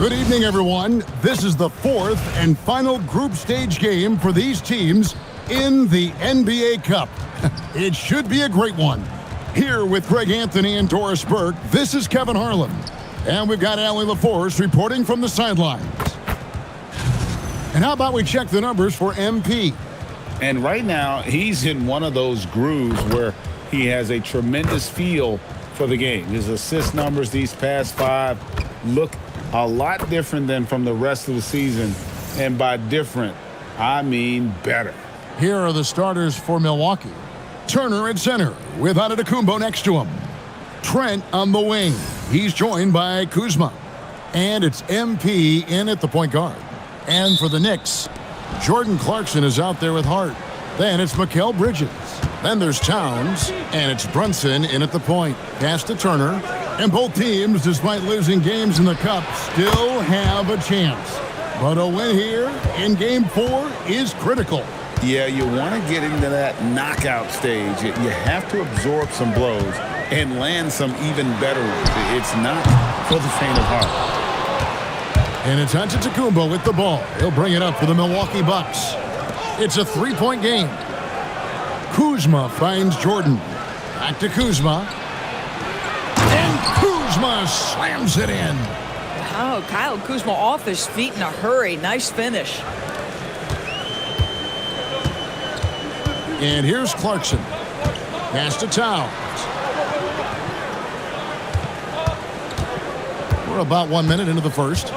Good evening, everyone. This is the fourth and final group stage game for these teams in the NBA Cup. It should be a great one. Here with Greg Anthony and Doris Burke, this is Kevin Harlan. And we've got Allie LaForce reporting from the sidelines. And how about we check the numbers for MP? And right now, he's in one of those grooves where he has a tremendous feel for the game. His assist numbers these past five look a lot different than from the rest of the season. And by different, I mean better. Here are the starters for Milwaukee. Turner at center with Antetokounmpo next to him. Trent on the wing. He's joined by Kuzma. And it's MP in at the point guard. And for the Knicks, Jordan Clarkson is out there with Hart. Then it's Mikal Bridges. Then there's Towns, and it's Brunson in at the point. Pass to Turner. And both teams, despite losing games in the Cup, still have a chance. But a win here in Game 4 is critical. Yeah, you want to get into that knockout stage. You have to absorb some blows and land some even better ones. It's not for the faint of heart. And it's Antetokounmpo with the ball. He'll bring it up for the Milwaukee Bucks. It's a three-point game. Kuzma finds Jordan. Back to Kuzma. And Kuzma slams it in. Wow, Kyle Kuzma off his feet in a hurry. Nice finish. And here's Clarkson. Pass to Towns. We're about 1 minute into the first.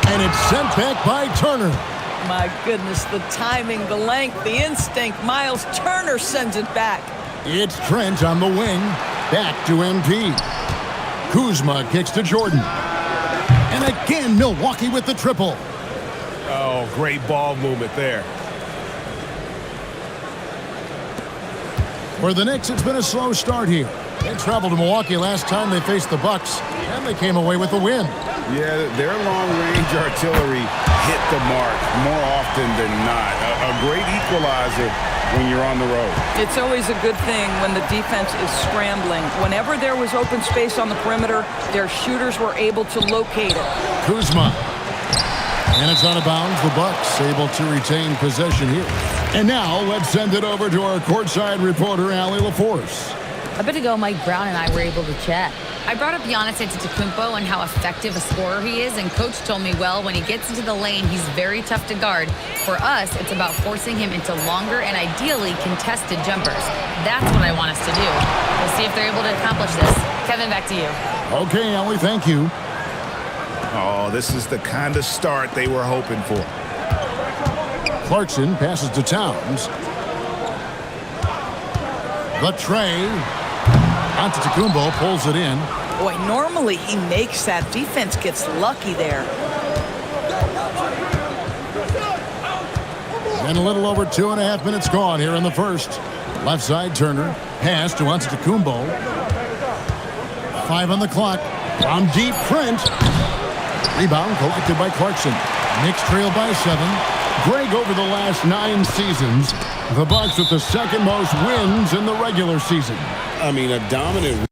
And it's sent back by Turner. My goodness, the timing, the length, the instinct. Miles Turner sends it back. It's Trent on the wing. Back to MP. Kuzma kicks to Jordan. And again, Milwaukee with the triple. Oh, great ball movement there. For the Knicks, it's been a slow start here. They traveled to Milwaukee last time they faced the Bucks, and they came away with a win. Yeah, their long-range artillery hit the mark more often than not. A great equalizer when you're on the road. It's always a good thing when the defense is scrambling. Whenever there was open space on the perimeter, their shooters were able to locate it. Kuzma. And it's out of bounds. The Bucks able to retain possession here. And now let's send it over to our courtside reporter, Allie LaForce. A bit ago, Mike Brown and I were able to chat. I brought up Giannis Antetokounmpo and how effective a scorer he is, and Coach told me, well, when he gets into the lane, he's very tough to guard. For us, it's about forcing him into longer and ideally contested jumpers. That's what I want us to do. We'll see if they're able to accomplish this. Kevin, back to you. Okay, Allie, thank you. Oh, this is the kind of start they were hoping for. Clarkson passes to Towns. The tray. Antetokounmpo pulls it in. Boy, normally he makes that. Defense gets lucky there. And a little over 2.5 minutes gone here in the first. Left side, Turner. Pass to Antetokounmpo. 5 on the clock. From deep, Trent. Rebound collected by Clarkson. Knicks trail by 7. Greg, over the last 9 seasons, the Bucks with the second most wins in the regular season. I mean, a dominant.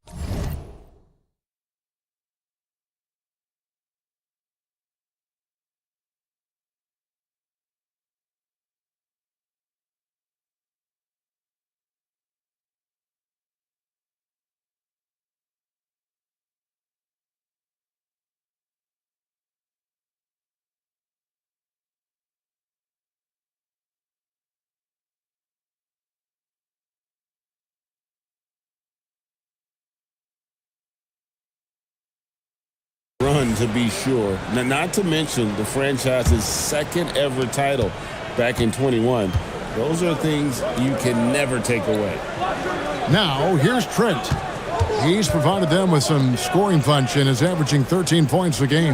Run, to be sure. Now, not to mention the franchise's second ever title back in 21. Those are things you can never take away. Now, here's Trent. He's provided them with some scoring punch and is averaging 13 points a game.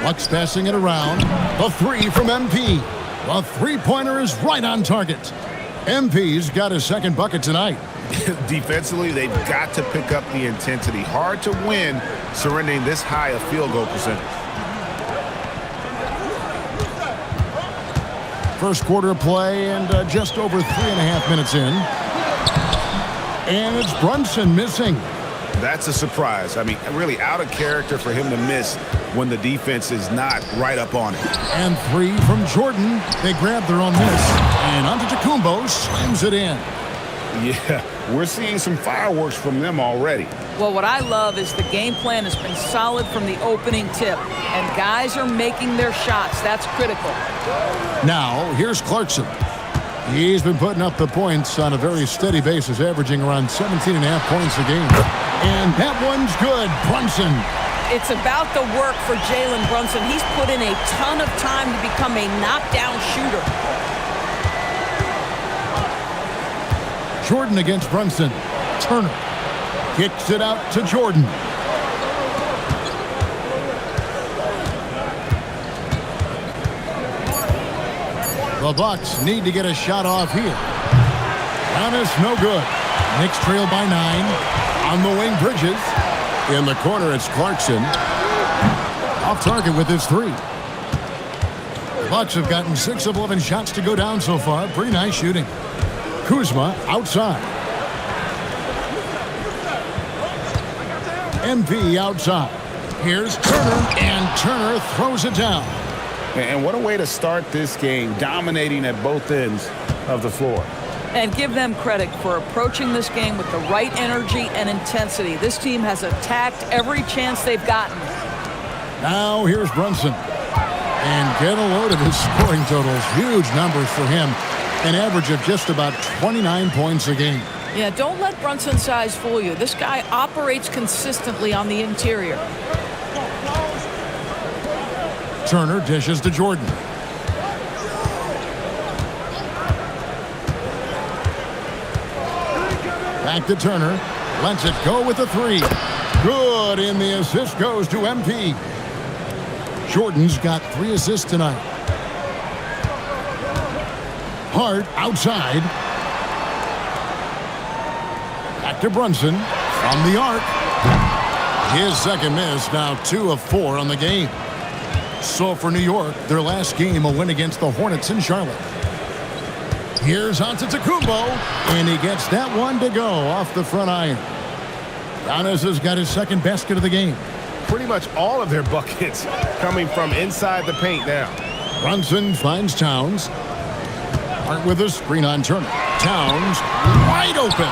Bucks passing it around. A three from MP. The three-pointer is right on target. MP's got his second bucket tonight. Defensively, they've got to pick up the intensity. Hard to win surrendering this high a field goal percentage. First quarter of play and just over 3.5 minutes in. And it's Brunson missing. That's a surprise. I mean, really out of character for him to miss when the defense is not right up on it. And 3 from Jordan. They grab their own miss. And Antetokounmpo slams it in. Yeah, we're seeing some fireworks from them already. Well, what I love is the game plan has been solid from the opening tip, and guys are making their shots. That's critical. Now, here's Clarkson. He's been putting up the points on a very steady basis, averaging around 17.5 points a game. And that one's good. Brunson. It's about the work for Jalen Brunson. He's put in a ton of time to become a knockdown shooter. Jordan against Brunson. Turner kicks it out to Jordan. The Bucks need to get a shot off here. Giannis, no good. Knicks trail by 9. On the wing, Bridges. In the corner, it's Clarkson. Off target with his 3. The Bucks have gotten 6 of 11 shots to go down so far. Pretty nice shooting. Kuzma outside. MP outside. Here's Turner, and Turner throws it down. And what a way to start this game, dominating at both ends of the floor. And give them credit for approaching this game with the right energy and intensity. This team has attacked every chance they've gotten. Now here's Brunson. And get a load of his scoring totals. Huge numbers for him. An average of just about 29 points a game. Yeah, don't let Brunson's size fool you. This guy operates consistently on the interior. Turner dishes to Jordan. Back to Turner. Lets it go with the 3. Good, and the assist goes to MP. Jordan's got 3 assists tonight. Hart outside. Back to Brunson from the arc. His second miss, now 2 of 4 on the game. So for New York, their last game, a win against the Hornets in Charlotte. Here's Antetokounmpo, and he gets that one to go off the front iron. Giannis has got his second basket of the game. Pretty much all of their buckets coming from inside the paint now. Brunson finds Towns. Hart with a screen on Turner. Towns wide open.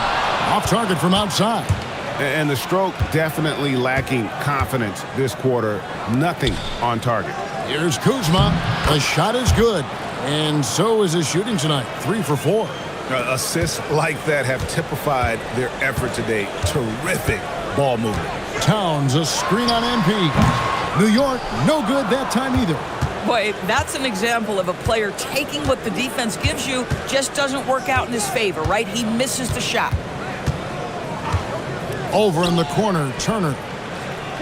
Off target from outside. And the stroke definitely lacking confidence this quarter. Nothing on target. Here's Kuzma. The shot is good. And so is his shooting tonight. 3 for 4. Assists like that have typified their effort today. Terrific ball movement. Towns, a screen on MP. New York, no good that time either. Boy, that's an example of a player taking what the defense gives you, just doesn't work out in his favor, right? He misses the shot. Over in the corner, Turner.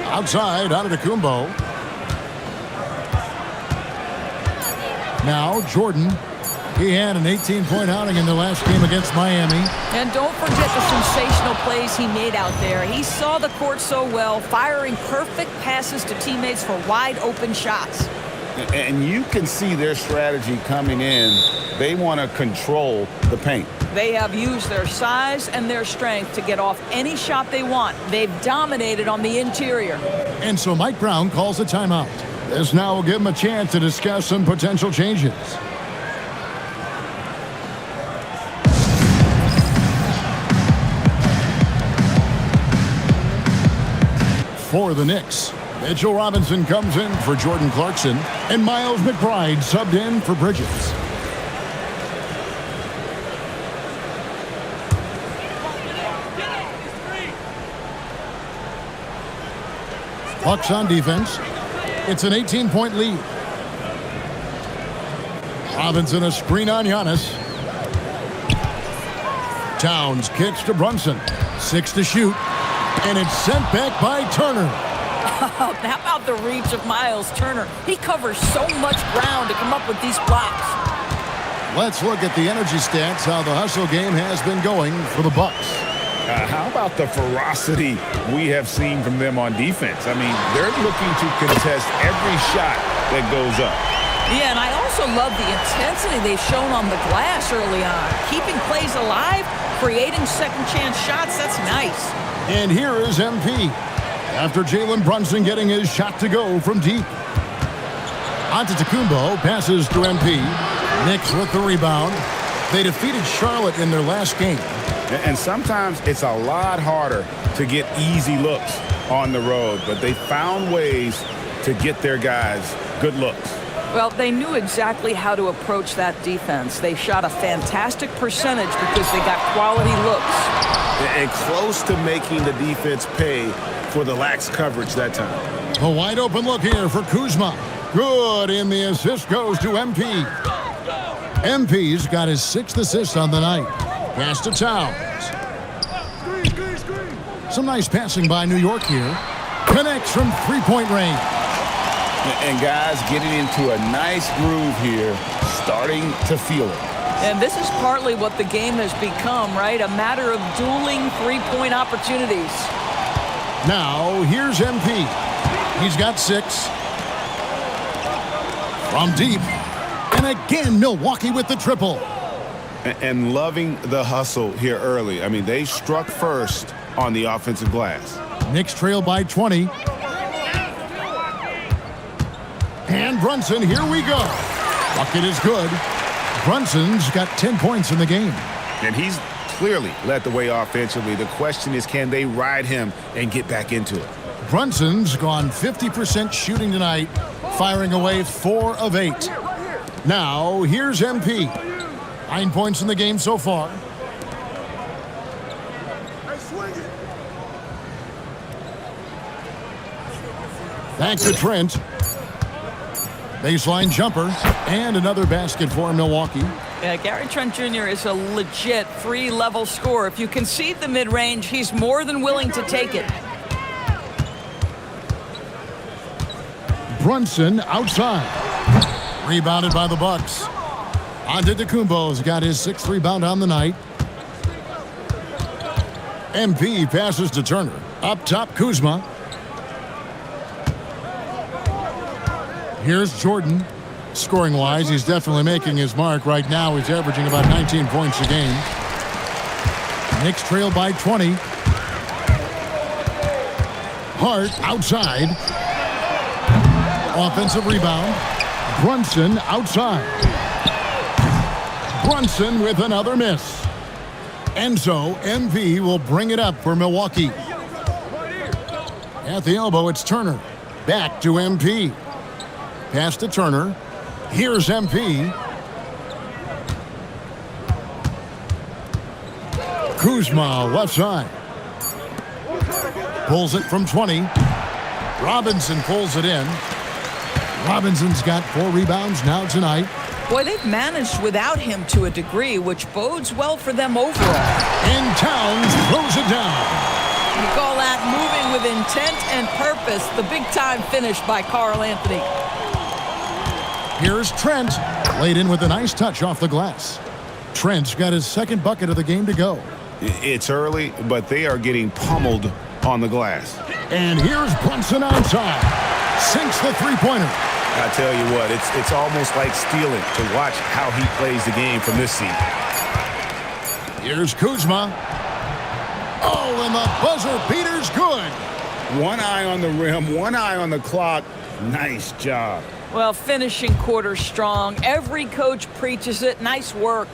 Outside, Antetokounmpo. Now, Jordan. He had an 18-point outing in the last game against Miami. And don't forget the sensational plays he made out there. He saw the court so well, firing perfect passes to teammates for wide-open shots. And you can see their strategy coming in. They want to control the paint. They have used their size and their strength to get off any shot they want. They've dominated on the interior. And so Mike Brown calls a timeout. This now will give him a chance to discuss some potential changes. For the Knicks, Mitchell Robinson comes in for Jordan Clarkson, and Miles McBride subbed in for Bridges. Bucks on defense. It's an 18-point lead. Robinson a screen on Giannis. Towns kicks to Brunson. 6 to shoot. And it's sent back by Turner. How about the reach of Miles Turner? He covers so much ground to come up with these blocks. Let's look at the energy stats, how the hustle game has been going for the Bucks. How about the ferocity we have seen from them on defense? I mean, they're looking to contest every shot that goes up. Yeah, and I also love the intensity they've shown on the glass early on. Keeping plays alive, creating second chance shots, that's nice. And here is MP. After Jalen Brunson getting his shot to go from deep. Antetokounmpo passes to MP. Knicks with the rebound. They defeated Charlotte in their last game. And sometimes it's a lot harder to get easy looks on the road, but they found ways to get their guys good looks. Well, they knew exactly how to approach that defense. They shot a fantastic percentage because they got quality looks. And close to making the defense pay for the lax coverage that time. A wide open look here for Kuzma. Good, and the assist goes to MP. MP's got his 6th assist on the night. Pass to Towns. Some nice passing by New York here. Connects from three-point range. And guys getting into a nice groove here, starting to feel it. And this is partly what the game has become, right? A matter of dueling three-point opportunities. Now, here's MP. He's got 6. From deep. And again, Milwaukee with the triple. And loving the hustle here early. I mean, they struck first on the offensive glass. Knicks trail by 20. And Brunson, here we go. Bucket is good. Brunson's got 10 points in the game. And he's clearly led the way offensively. The question is, can they ride him and get back into it? Brunson's gone 50% shooting tonight, firing away 4 of 8. Now, here's MP. 9 points in the game so far. Back to Trent. Baseline jumper, and another basket for Milwaukee. Yeah, Gary Trent Jr. is a legit 3-level scorer. If you concede the mid-range, he's more than willing to take it. Brunson outside. Rebounded by the Bucks. Antetokounmpo's got his 6th rebound on the night. MP passes to Turner. Up top, Kuzma. Here's Jordan. Scoring-wise, he's definitely making his mark. Right now, he's averaging about 19 points a game. Knicks trail by 20. Hart outside. Offensive rebound. Brunson outside. Brunson with another miss. And so, MP will bring it up for Milwaukee. At the elbow, it's Turner. Back to MP. Pass to Turner. Here's MP. Kuzma, left side. Pulls it from 20. Robinson pulls it in. Robinson's got 4 rebounds now tonight. Boy, they've managed without him to a degree, which bodes well for them overall. And Towns throws it down. You call that moving with intent and purpose. The big-time finish by Karl Anthony. Here's Trent, laid in with a nice touch off the glass. Trent's got his 2nd bucket of the game to go. It's early, but they are getting pummeled on the glass. And here's Brunson outside. Sinks the three-pointer. I tell you what, it's almost like stealing to watch how he plays the game from this seat. Here's Kuzma. Oh, and the buzzer beater's good. One eye on the rim, one eye on the clock. Nice job. Well, finishing quarter strong. Every coach preaches it. Nice work.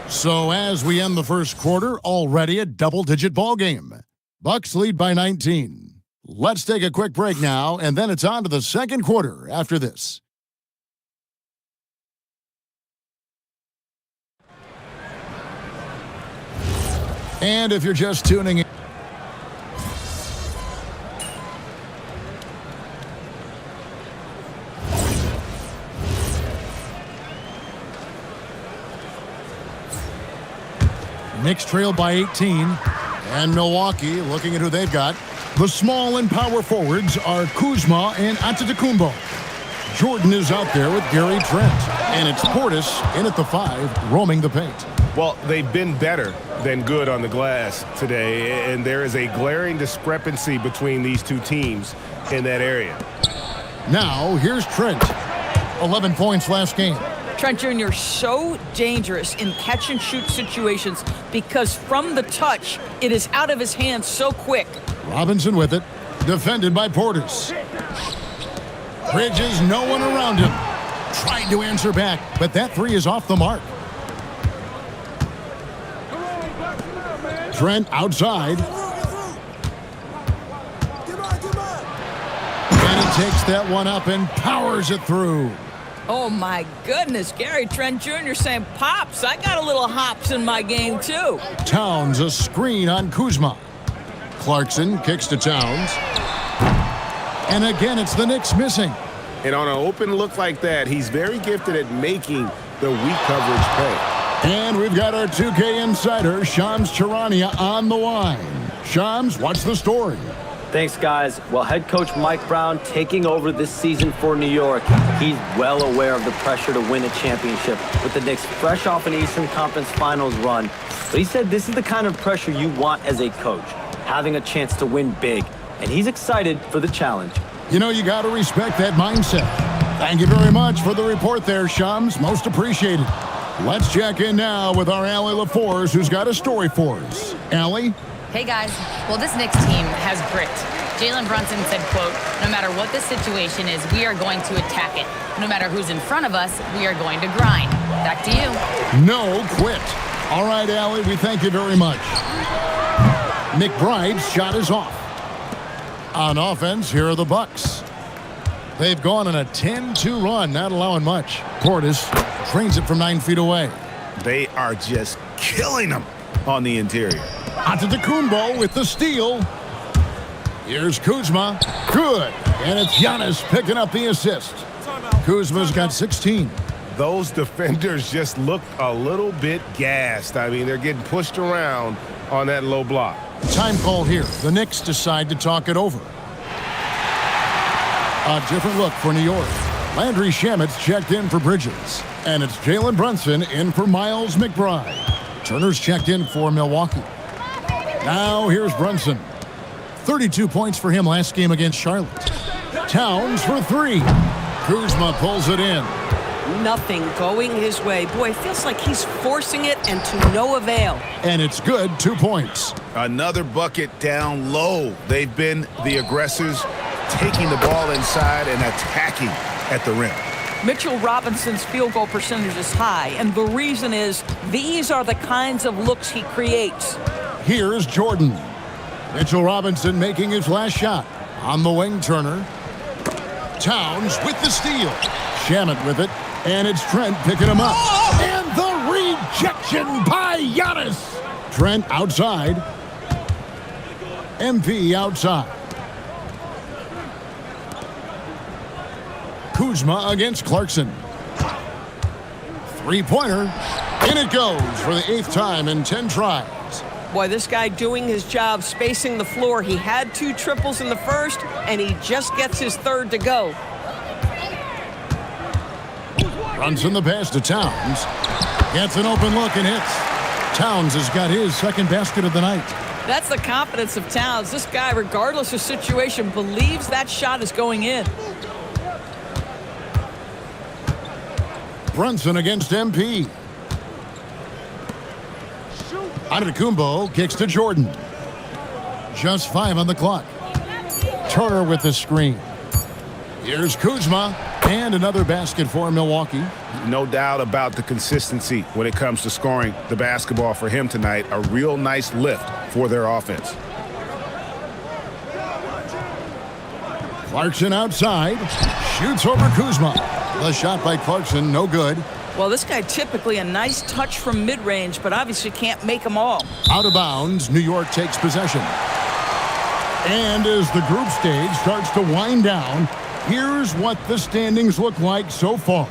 So as we end the first quarter, already a double-digit ball game. Bucks lead by 19. Let's take a quick break now, and then it's on to the second quarter after this. And if you're just tuning in, Knicks trail by 18, and Milwaukee looking at who they've got. The small and power forwards are Kuzma and Antetokounmpo. Jordan is out there with Gary Trent, and it's Portis in at the 5, roaming the paint. Well, they've been better than good on the glass today, and there is a glaring discrepancy between these two teams in that area. Now, here's Trent. 11 points last game. Trent Jr. so dangerous in catch-and-shoot situations. because from the touch, it is out of his hands so quick. Robinson with it, defended by Portis. Bridges, no one around him. Tried to answer back, but that three is off the mark. Trent outside. And he takes that one up and powers it through. Oh, my goodness. Gary Trent Jr. saying, Pops, I got a little hops in my game, too. Towns a screen on Kuzma. Clarkson kicks to Towns. And again, it's the Knicks missing. And on an open look like that, he's very gifted at making the weak coverage pay. And we've got our 2K insider, Shams Charania, on the line. Shams, what's the story? Thanks, guys. Well, head coach Mike Brown taking over this season for New York. He's well aware of the pressure to win a championship with the Knicks fresh off an Eastern Conference Finals run. But he said this is the kind of pressure you want as a coach, having a chance to win big. And he's excited for the challenge. You know, you got to respect that mindset. Thank you very much for the report there, Shams. Most appreciated. Let's check in now with our Allie LaForce, who's got a story for us. Allie? Hey, guys. Well, this Knicks team has grit. Jalen Brunson said, quote, no matter what the situation is, we are going to attack it. No matter who's in front of us, we are going to grind. Back to you. No quit. All right, Allie, we thank you very much. McBride's shot is off. On offense, here are the Bucks. They've gone on a 10-2 run, not allowing much. Portis trains it from 9 feet away. They are just killing them on the interior. Antetokounmpo with the steal. Here's Kuzma. Good. And it's Giannis picking up the assist. Kuzma's got 16. Those defenders just look a little bit gassed. I mean, they're getting pushed around on that low block. Time call here. The Knicks decide to talk it over. A different look for New York. Landry Shamet's checked in for Bridges. And it's Jalen Brunson in for Miles McBride. Turner's checked in for Milwaukee. Now here's Brunson. 32 points for him last game against Charlotte. Towns for three. Kuzma pulls it in. Nothing going his way. Boy, it feels like he's forcing it and to no avail. And it's good, 2 points. Another bucket down low. They've been the aggressors, taking the ball inside and attacking at the rim. Mitchell Robinson's field goal percentage is high, and the reason is these are the kinds of looks he creates. Here's Jordan. Mitchell Robinson making his last shot. On the wing, Turner. Towns with the steal. Shamet with it. And it's Trent picking him up. And the rejection by Giannis. Trent outside. MP outside. Kuzma against Clarkson. Three-pointer. In it goes for the 8th time in 10 tries. Boy, this guy doing his job, spacing the floor. He had 2 triples in the first, and he just gets his 3rd to go. Brunson the pass to Towns. Gets an open look and hits. Towns has got his 2nd basket of the night. That's the confidence of Towns. This guy, regardless of situation, believes that shot is going in. Brunson against MP. Antetokounmpo kicks to Jordan. Just 5 on the clock. Turner with the screen. Here's Kuzma. And another basket for Milwaukee. No doubt about the consistency when it comes to scoring the basketball for him tonight. A real nice lift for their offense. Clarkson outside. Shoots over Kuzma. The shot by Clarkson, no good. Well, this guy typically a nice touch from mid-range, but obviously can't make them all. Out of bounds, New York takes possession. And as the group stage starts to wind down, here's what the standings look like so far.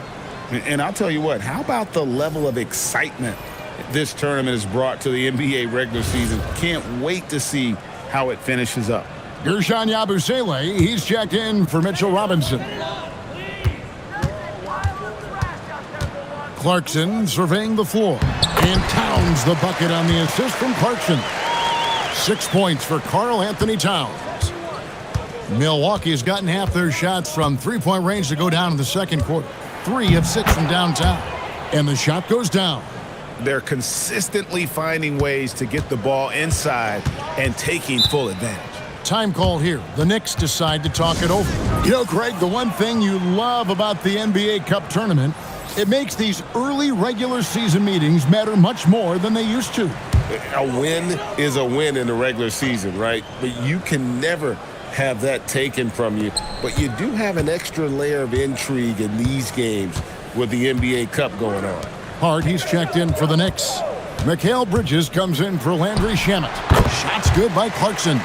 And I'll tell you what, how about the level of excitement this tournament has brought to the NBA regular season? Can't wait to see how it finishes up. Gershon Yabusele, he's checked in for Mitchell Robinson. Clarkson surveying the floor. And Towns the bucket on the assist from Clarkson. 6 points for Karl Anthony Towns. Milwaukee has gotten half their shots from three-point range to go down in the second quarter. 3 of 6 from downtown. And the shot goes down. They're consistently finding ways to get the ball inside and taking full advantage. Time call here. The Knicks decide to talk it over. You know, Craig, the one thing you love about the NBA Cup tournament, it makes these early regular season meetings matter much more than they used to. A win is a win in the regular season, right? But you can never have that taken from you. But you do have an extra layer of intrigue in these games with the NBA Cup going on. Hart, he's checked in for the Knicks. Mikal Bridges comes in for Landry Shamet. Shots good by Clarkson.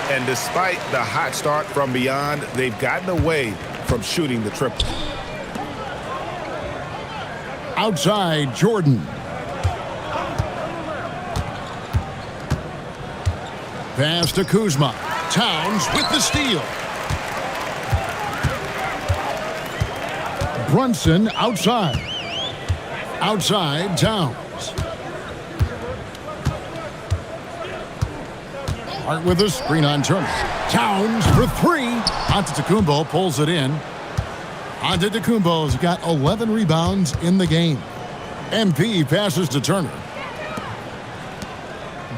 And despite the hot start from beyond, they've gotten away from shooting the triple. Outside, Jordan. Pass to Kuzma. Towns with the steal. Brunson outside. Outside, Towns. Hart with a screen on Turner. Towns for three. Antetokounmpo pulls it in. Antetokounmpo's got 11 rebounds in the game. MP passes to Turner.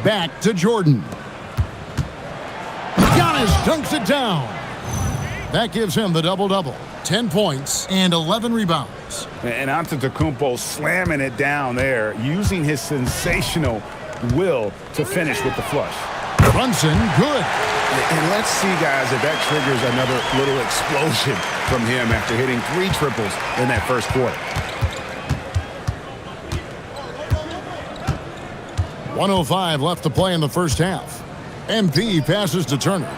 Back to Jordan. Giannis dunks it down. That gives him the double-double. 10 points and 11 rebounds. And Antetokounmpo slamming it down there, using his sensational will to finish with the flush. Brunson, good. And let's see, guys, if that triggers another little explosion from him after hitting 3 triples in that first quarter. 1:05 left to play in the first half. MP passes to Turner.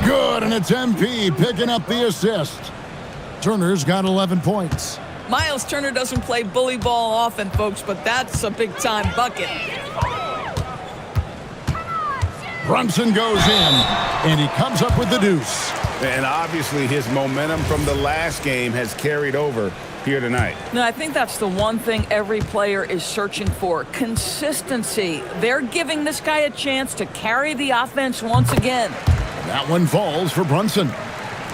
Good, and it's MP picking up the assist. Turner's got 11 points. Miles Turner doesn't play bully ball often, folks, but that's a big-time bucket. Brunson goes in, and he comes up with the deuce. And obviously his momentum from the last game has carried over here tonight. No, I think that's the one thing every player is searching for, consistency. They're giving this guy a chance to carry the offense once again. That one falls for Brunson.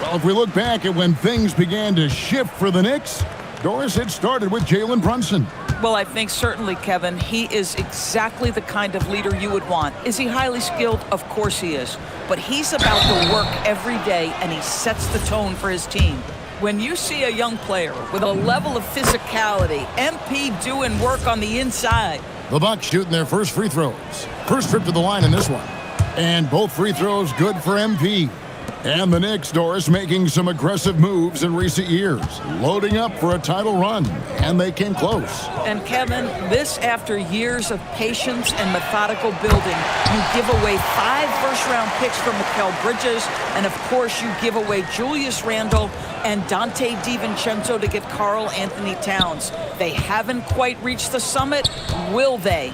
Well, if we look back at when things began to shift for the Knicks, Doris, it started with Jalen Brunson. Well, I think certainly, Kevin, he is exactly the kind of leader you would want. Is he highly skilled? Of course he is. But he's about the work every day, and he sets the tone for his team. When you see a young player with a level of physicality, MP doing work on the inside. The Bucks shooting their first free throws. First trip to the line in this one. And both free throws good for MP. And the Knicks, Doris, making some aggressive moves in recent years, loading up for a title run, and they came close. And Kevin, this after years of patience and methodical building. You give away 5 first-round picks from Mikal Bridges, and of course you give away Julius Randle and Dante DiVincenzo to get Karl Anthony Towns. They haven't quite reached the summit, will they?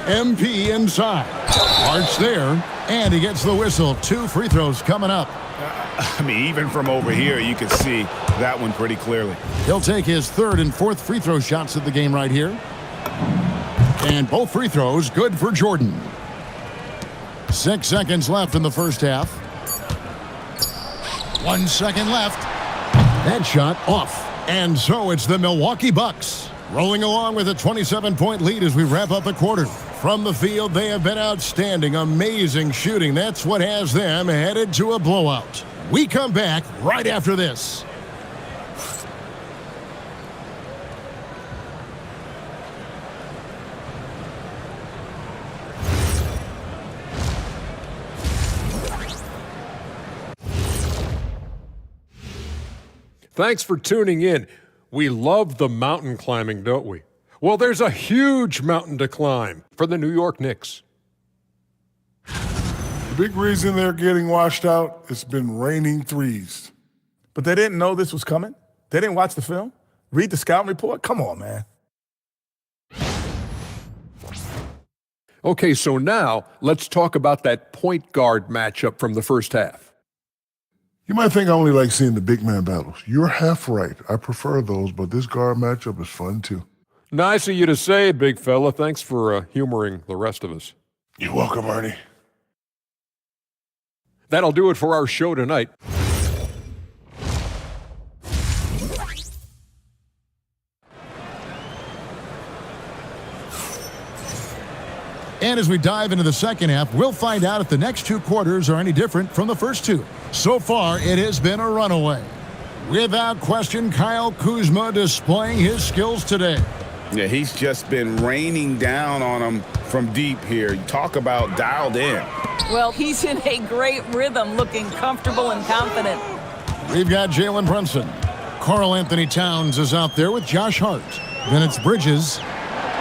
MP inside. Hart's there, and he gets the whistle. 2 free throws coming up. I mean, even from over here, you can see that one pretty clearly. He'll take his 3rd and 4th free throw shots of the game right here. And both free throws good for Jordan. 6 seconds left in the first half. 1 second left. That shot off. And so it's the Milwaukee Bucks rolling along with a 27-point lead as we wrap up the quarter. From the field, they have been outstanding, amazing shooting. That's what has them headed to a blowout. We come back right after this. Thanks for tuning in. We love the mountain climbing, don't we? Well, there's a huge mountain to climb for the New York Knicks. The big reason they're getting washed out, it's been raining threes. But they didn't know this was coming? They didn't watch the film? Read the scouting report? Come on, man. Okay, so now let's talk about that point guard matchup from the first half. You might think I only like seeing the big man battles. You're half right. I prefer those, but this guard matchup is fun too. Nice of you to say, big fella. Thanks for humoring the rest of us. You're welcome, Ernie. That'll do it for our show tonight. And as we dive into the second half, we'll find out if the next two quarters are any different from the first two. So far, it has been a runaway. Without question, Kyle Kuzma displaying his skills today. Yeah, he's just been raining down on him from deep here. You talk about dialed in. Well, he's in a great rhythm, looking comfortable and confident. We've got Jalen Brunson. Karl Anthony Towns is out there with Josh Hart. Then it's Bridges,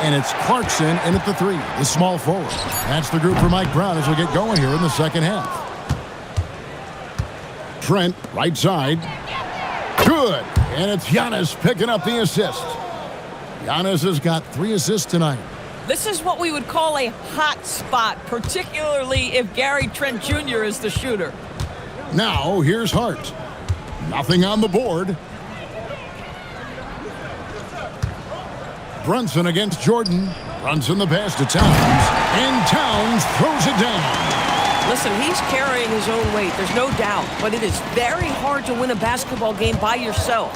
and it's Clarkson in at the 3, the small forward. That's the group for Mike Brown as we get going here in the second half. Trent, right side. Good. And it's Giannis picking up the assist. Giannis has got 3 assists tonight. This is what we would call a hot spot, particularly if Gary Trent Jr. is the shooter. Now, here's Hart. Nothing on the board. Brunson against Jordan. Brunson the pass to Towns. And Towns throws it down. Listen, he's carrying his own weight, there's no doubt. But it is very hard to win a basketball game by yourself.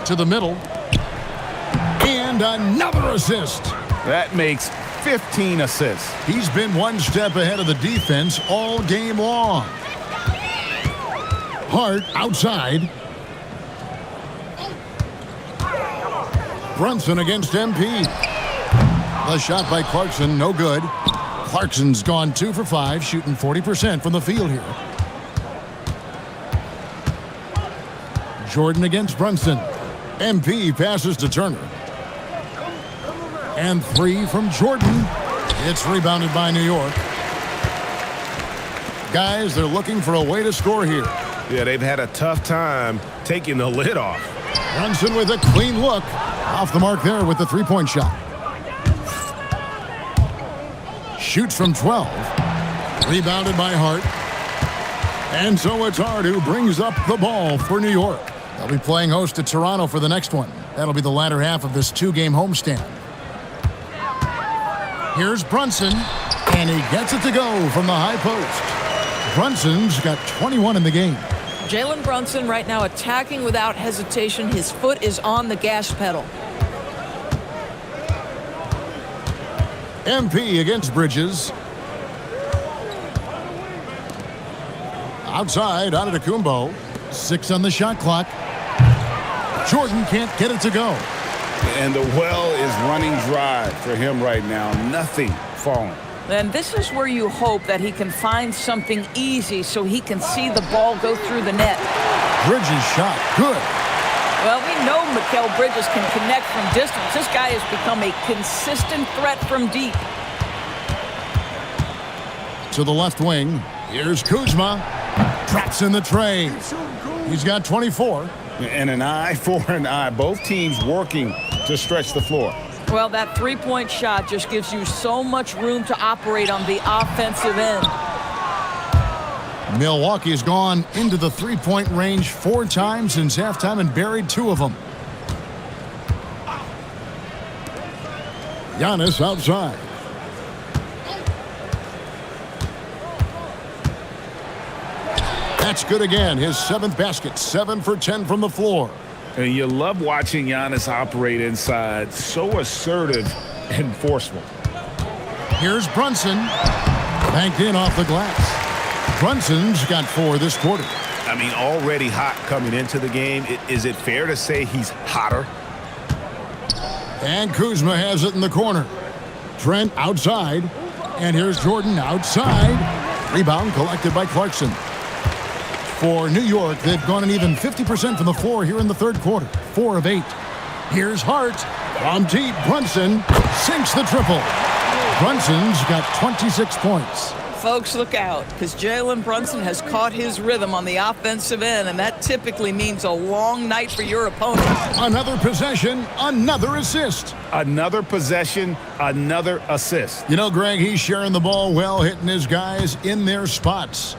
To the middle. And another assist. That makes 15 assists. He's been one step ahead of the defense all game long. Hart outside. Brunson against MP. The shot by Clarkson, no good. Clarkson's gone 2 for 5, shooting 40% from the field here. Jordan against Brunson. MP passes to Turner. And 3 from Jordan. It's rebounded by New York. Guys, they're looking for a way to score here. Yeah, they've had a tough time taking the lid off. Brunson with a clean look. Off the mark there with the 3-point shot. Shoots from 12. Rebounded by Hart. And so it's Hart who brings up the ball for New York. They'll be playing host to Toronto for the next one. That'll be the latter half of this 2-game homestand. Here's Brunson, and he gets it to go from the high post. Brunson's got 21 in the game. Jalen Brunson right now attacking without hesitation. His foot is on the gas pedal. MP against Bridges. Outside, Antetokounmpo. 6 on the shot clock. Jordan can't get it to go. And the well is running dry for him right now. Nothing falling. And this is where you hope that he can find something easy so he can see the ball go through the net. Bridges shot. Good. Well, we know Mikal Bridges can connect from distance. This guy has become a consistent threat from deep. To the left wing. Here's Kuzma. Traps in the tray. He's got 24. And an eye for an eye. Both teams working to stretch the floor. Well, that 3-point shot just gives you so much room to operate on the offensive end. Milwaukee's gone into the 3-point range 4 times since halftime and buried 2 of them. Giannis outside. That's good again. His 7th basket. 7 for 10 from the floor. And you love watching Giannis operate inside. So assertive and forceful. Here's Brunson. Banked in off the glass. Brunson's got 4 this quarter. I mean, already hot coming into the game. Is it fair to say he's hotter? And Kuzma has it in the corner. Trent outside. And here's Jordan outside. Rebound collected by Clarkson. For New York, they've gone an even 50% from the floor here in the third quarter. 4 of 8. Here's Hart. From deep, Brunson sinks the triple. Brunson's got 26 points. Folks, look out, because Jalen Brunson has caught his rhythm on the offensive end, and that typically means a long night for your opponent. Another possession, another assist. Another possession, another assist. You know, Greg, he's sharing the ball well, hitting his guys in their spots.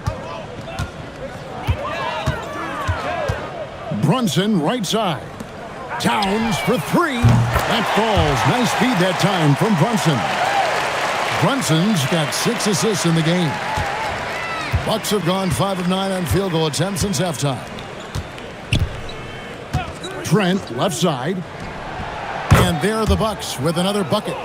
Brunson, right side. Towns for 3. That falls. Nice feed that time from Brunson. Brunson's got 6 assists in the game. Bucks have gone 5 of 9 on field goal attempts since halftime. Trent, left side. And there are the Bucks with another bucket.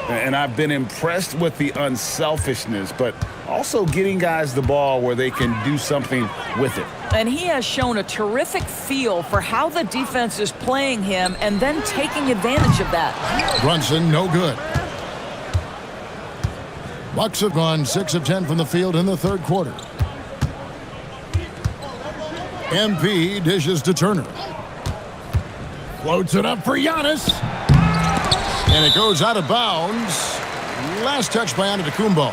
And I've been impressed with the unselfishness, but also getting guys the ball where they can do something with it. And he has shown a terrific feel for how the defense is playing him and then taking advantage of that. Brunson, no good. Bucks have gone 6 of 10 from the field in the third quarter. MP dishes to Turner. Floats it up for Giannis. And it goes out of bounds. Last touch by Antetokounmpo.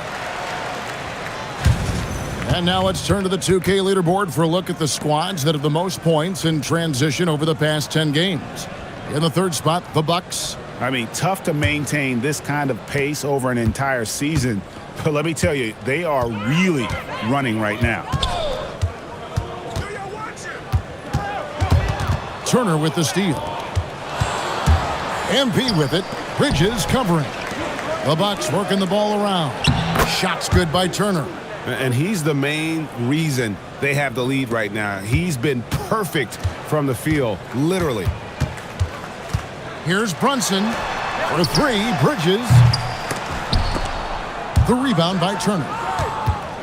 And now let's turn to the 2K leaderboard for a look at the squads that have the most points in transition over the past 10 games. In the third spot, the Bucks. I mean, tough to maintain this kind of pace over an entire season. But let me tell you, they are really running right now. Turner with the steal. MP with it. Bridges covering. The Bucks working the ball around. Shots good by Turner. And he's the main reason they have the lead right now. He's been perfect from the field, literally. Here's Brunson for 3. Bridges. The rebound by Turner.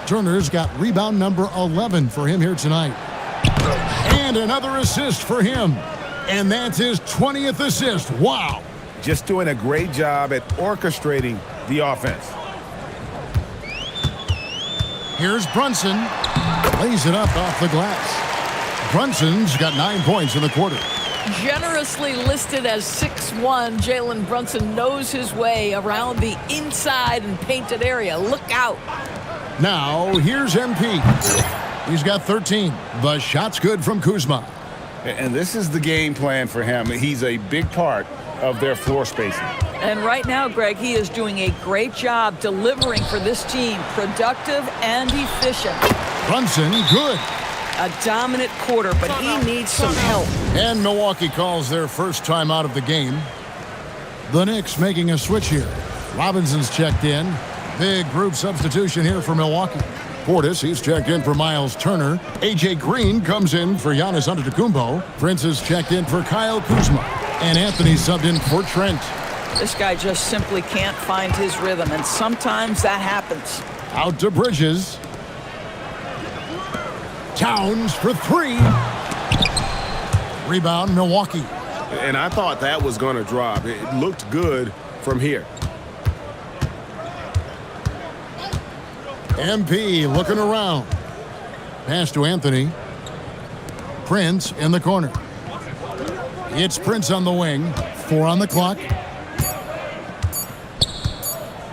Turner's got rebound number 11 for him here tonight. And another assist for him. And that's his 20th assist. Wow. Just doing a great job at orchestrating the offense. Here's Brunson. Lays it up off the glass. Brunson's got 9 points in the quarter. Generously listed as 6'1", Jalen Brunson knows his way around the inside and painted area. Look out. Now, here's MP. He's got 13. The shot's good from Kuzma. And this is the game plan for him. He's a big part of their floor spacing. And right now, Greg, he is doing a great job delivering for this team. Productive and efficient. Brunson, good. A dominant quarter, but he needs some help. And Milwaukee calls their first time out of the game. The Knicks making a switch here. Robinson's checked in. Big group substitution here for Milwaukee. Portis, he's checked in for Miles Turner. A.J. Green comes in for Giannis Antetokounmpo. Prince is checked in for Kyle Kuzma. And Anthony subbed in for Trent. This guy just simply can't find his rhythm, and sometimes that happens. Out to Bridges. Towns for 3. Rebound, Milwaukee. And I thought that was going to drop. It looked good from here. MP looking around. Pass to Anthony. Prince in the corner. It's Prince on the wing. 4 on the clock.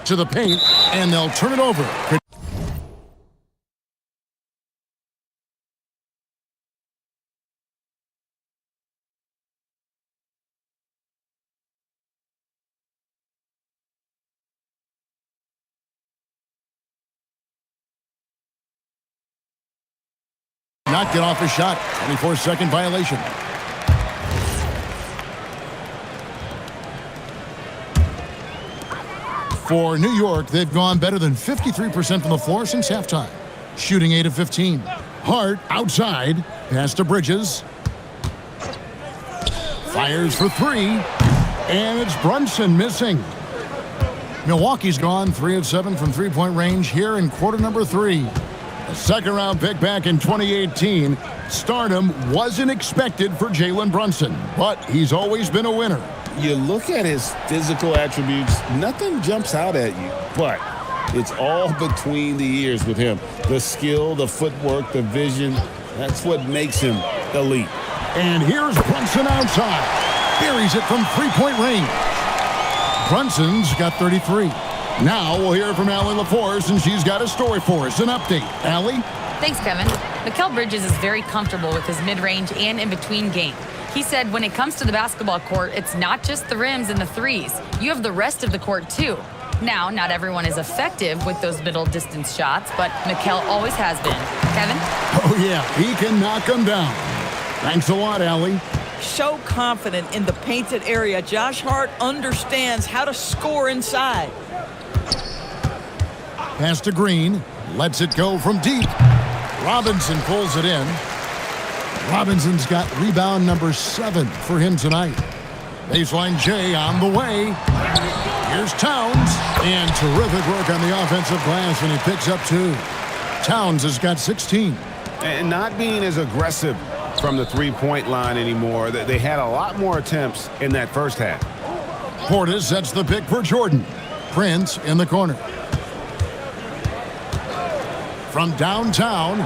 To the paint, and they'll turn it over. Not get off a shot. 24-second violation. For New York, they've gone better than 53% from the floor since halftime. Shooting 8 of 15. Hart outside. Pass to Bridges. Fires for 3. And it's Brunson missing. Milwaukee's gone 3 of 7 from three-point range here in quarter number 3. A second-round pick back in 2018. Stardom wasn't expected for Jalen Brunson, but he's always been a winner. You look at his physical attributes, nothing jumps out at you, but it's all between the ears with him. The skill, the footwork, the vision, that's what makes him elite. And here's Brunson outside. Buries it from three-point range. Brunson's got 33. Now we'll hear from Allie LaForce, and she's got a story for us. An update. Allie? Thanks, Kevin. Mikal Bridges is very comfortable with his mid-range and in-between game. He said when it comes to the basketball court, it's not just the rims and the threes. You have the rest of the court, too. Now, not everyone is effective with those middle-distance shots, but Mikal always has been. Kevin? Oh, yeah. He can knock them down. Thanks a lot, Allie. So confident in the painted area. Josh Hart understands how to score inside. Pass to Green. Lets it go from deep. Robinson pulls it in. Robinson's got rebound number 7 for him tonight. Baseline J on the way. Here's Towns, and terrific work on the offensive glass, and he picks up 2. Towns has got 16. And not being as aggressive from the three-point line anymore. They had a lot more attempts in that first half. Portis sets the pick for Jordan. Prince in the corner. From downtown,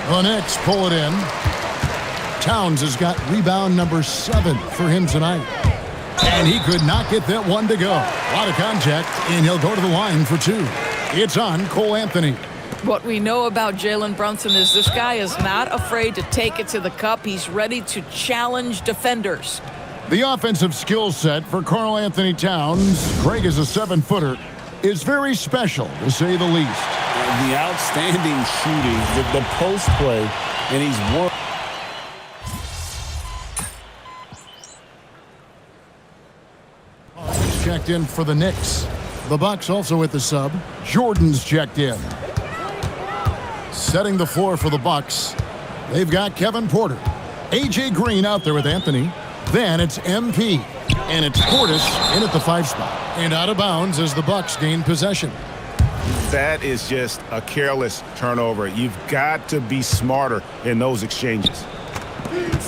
the Knicks pull it in. Towns has got rebound number 7 for him tonight. And he could not get that one to go. A lot of contact, and he'll go to the line for 2. It's on Cole Anthony. What we know about Jalen Brunson is this guy is not afraid to take it to the cup. He's ready to challenge defenders. The offensive skill set for Karl Anthony Towns, Greg is a 7-footer, is very special, to say the least. The outstanding shooting, the post play, and he's worked. Checked in for the Knicks. The Bucks also with the sub. Jordan's checked in. Setting the floor for the Bucks, they've got Kevin Porter. A.J. Green out there with Anthony. Then it's MP. And it's Portis in at the 5 spot. And out of bounds as the Bucks gain possession. That is just a careless turnover. You've got to be smarter in those exchanges.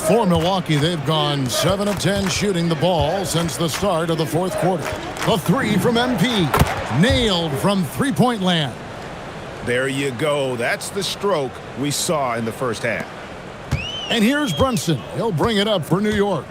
For Milwaukee, they've gone 7 of 10 shooting the ball since the start of the 4th quarter. A 3 from MP. Nailed from three-point land. There you go. That's the stroke we saw in the first half. And here's Brunson. He'll bring it up for New York.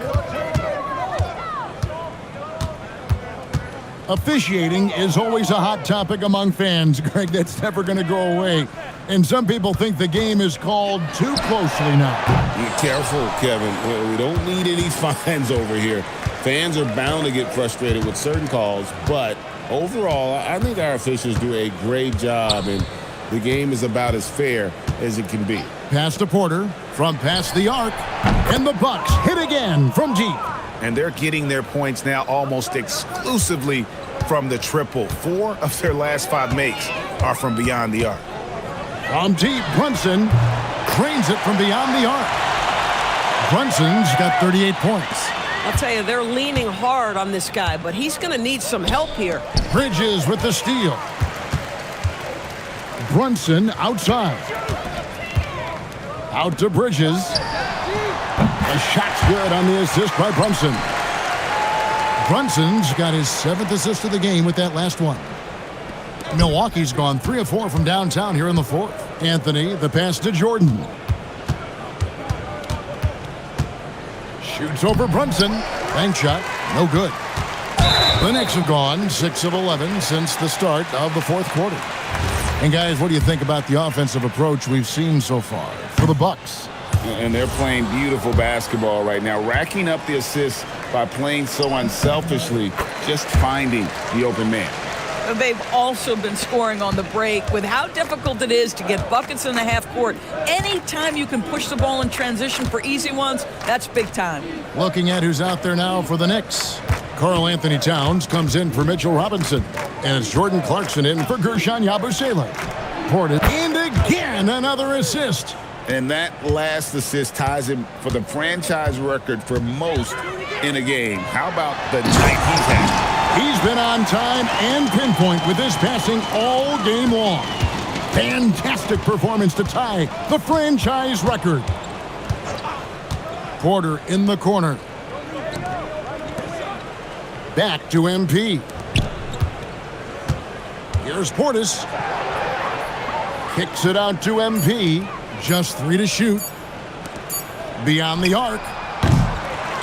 Officiating is always a hot topic among fans, Greg. That's never going to go away. And some people think the game is called too closely now. Be careful, Kevin. We don't need any fines over here. Fans are bound to get frustrated with certain calls, but overall, I think our officials do a great job, and the game is about as fair as it can be. Pass to Porter from past the arc, and the Bucks hit again from deep. And they're getting their points now almost exclusively from the triple. 4 of their last 5 makes are from beyond the arc. From deep, Brunson cranes it from beyond the arc. Brunson's got 38 points. I'll tell you, they're leaning hard on this guy, but he's going to need some help here. Bridges with the steal. Brunson outside. Out to Bridges. The shot's good on the assist by Brunson. Brunson's got his 7th assist of the game with that last one. Milwaukee's gone 3 of 4 from downtown here in the 4th. Anthony, the pass to Jordan. Shoots over Brunson. Bank shot, no good. The Knicks have gone 6 of 11 since the start of the 4th quarter. And guys, what do you think about the offensive approach we've seen so far for the Bucks? And they're playing beautiful basketball right now, racking up the assists by playing so unselfishly, just finding the open man. They've also been scoring on the break. With how difficult it is to get buckets in the half court, anytime you can push the ball in transition for easy ones, that's big time. Looking at who's out there now for the Knicks. Karl Anthony Towns comes in for Mitchell Robinson. And it's Jordan Clarkson in for Gershon Yabusele. Portis, and again, another assist. And that last assist ties him for the franchise record for most in a game. How about the night he's had? He's been on time and pinpoint with his passing all game long. Fantastic performance to tie the franchise record. Porter in the corner. Back to MP. Here's Portis. Kicks it out to MP. Just 3 to shoot. Beyond the arc.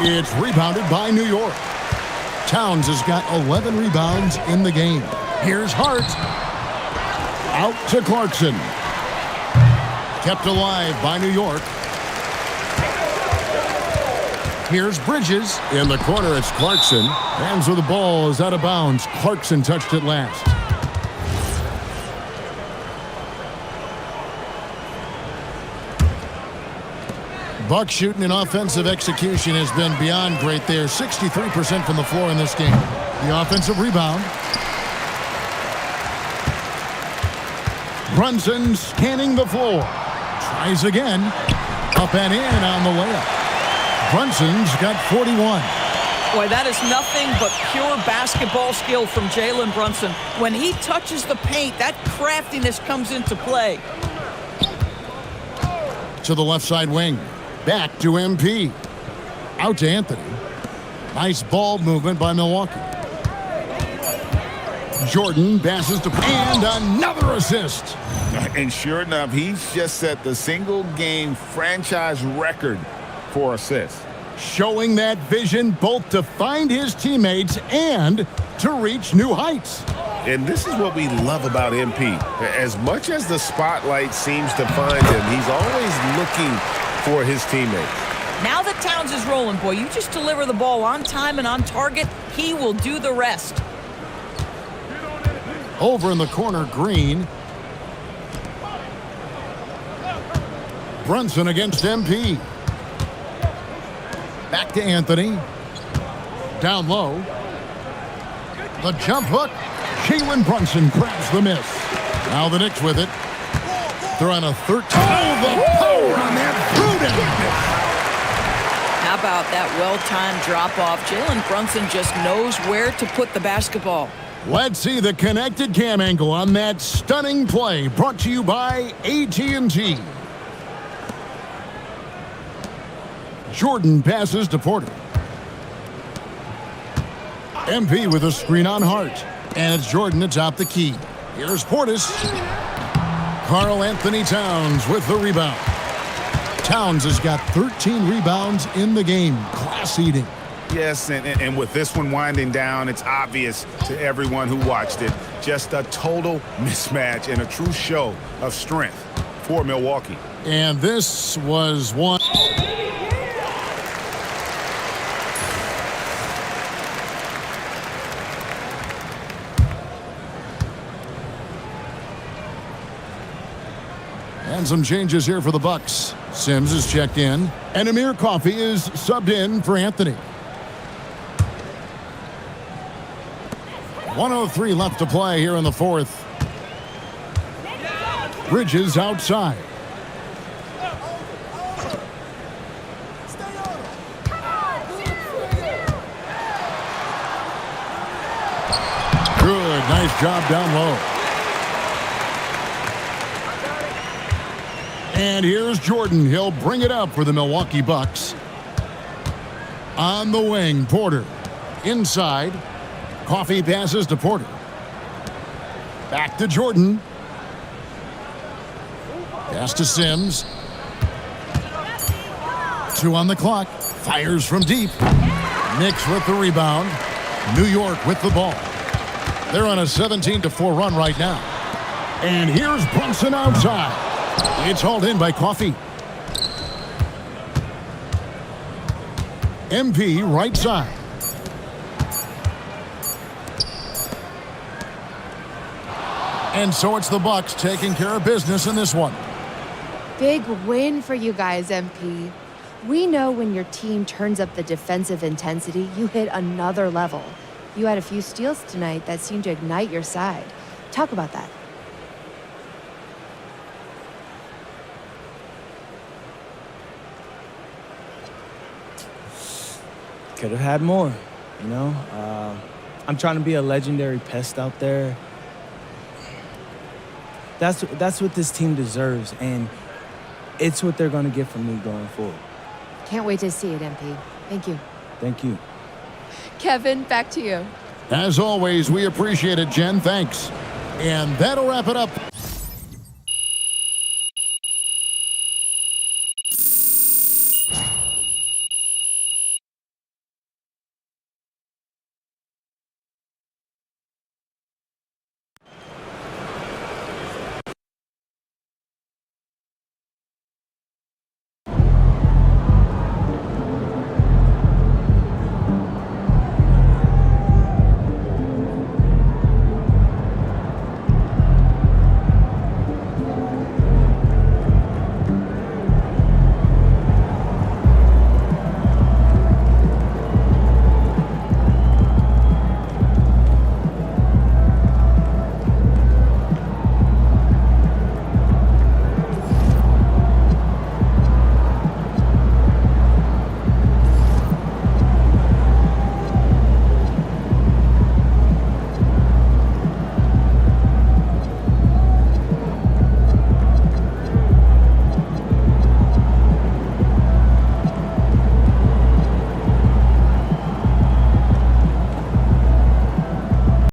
It's rebounded by New York. Towns has got 11 rebounds in the game. Here's Hart. Out to Clarkson. Kept alive by New York. Here's Bridges. In the corner, it's Clarkson. Hands with the ball is out of bounds. Clarkson touched it last. Buck shooting and offensive execution has been beyond great there. 63% from the floor in this game. The offensive rebound. Brunson scanning the floor. Tries again. Up and in on the layup. Brunson's got 41. Boy, that is nothing but pure basketball skill from Jalen Brunson. When he touches the paint, that craftiness comes into play. To the left side wing. Back to MP. Out to Anthony. Nice ball movement by Milwaukee. Jordan passes to and another assist. And sure enough, he's just set the single-game franchise record for assists. Showing that vision both to find his teammates and to reach new heights. And this is what we love about MP. As much as the spotlight seems to find him, he's always looking for his teammates. Now that Towns is rolling, boy, you just deliver the ball on time and on target, he will do the rest. Over in the corner, Green. Brunson against MP. Back to Anthony. Down low. The jump hook. Jalen Brunson grabs the miss. Now the Knicks with it. They're on a 13. Oh, the power on that Gruden. How about that well-timed drop-off? Jalen Brunson just knows where to put the basketball. Let's see the connected cam angle on that stunning play. Brought to you by AT&T. Jordan passes to Porter. MP with a screen on Hart. And it's Jordan atop the key. Here's Portis. Karl Anthony Towns with the rebound. Towns has got 13 rebounds in the game. Class eating. Yes, and with this one winding down, it's obvious to everyone who watched it. Just a total mismatch and a true show of strength for Milwaukee. And this was one. And some changes here for the Bucks. Sims is checked in, and Amir Coffey is subbed in for Anthony. 1:03 left to play here in the fourth. Bridges outside. Good, nice job down low. And here's Jordan. He'll bring it up for the Milwaukee Bucks. On the wing, Porter. Inside. Coffey passes to Porter. Back to Jordan. Pass to Sims. 2 on the clock. Fires from deep. Knicks with the rebound. New York with the ball. They're on a 17-4 run right now. And here's Brunson outside. It's hauled in by Coffey. MP right side. And so it's the Bucks taking care of business in this one. Big win for you guys, MP. We know when your team turns up the defensive intensity, you hit another level. You had a few steals tonight that seemed to ignite your side. Talk about that. Could have had more, you know? I'm trying to be a legendary pest out there. That's what this team deserves, and it's what they're going to get from me going forward. Can't wait to see it, MP. Thank you. Thank you. Kevin, back to you. As always, we appreciate it, Jen. Thanks. And that'll wrap it up.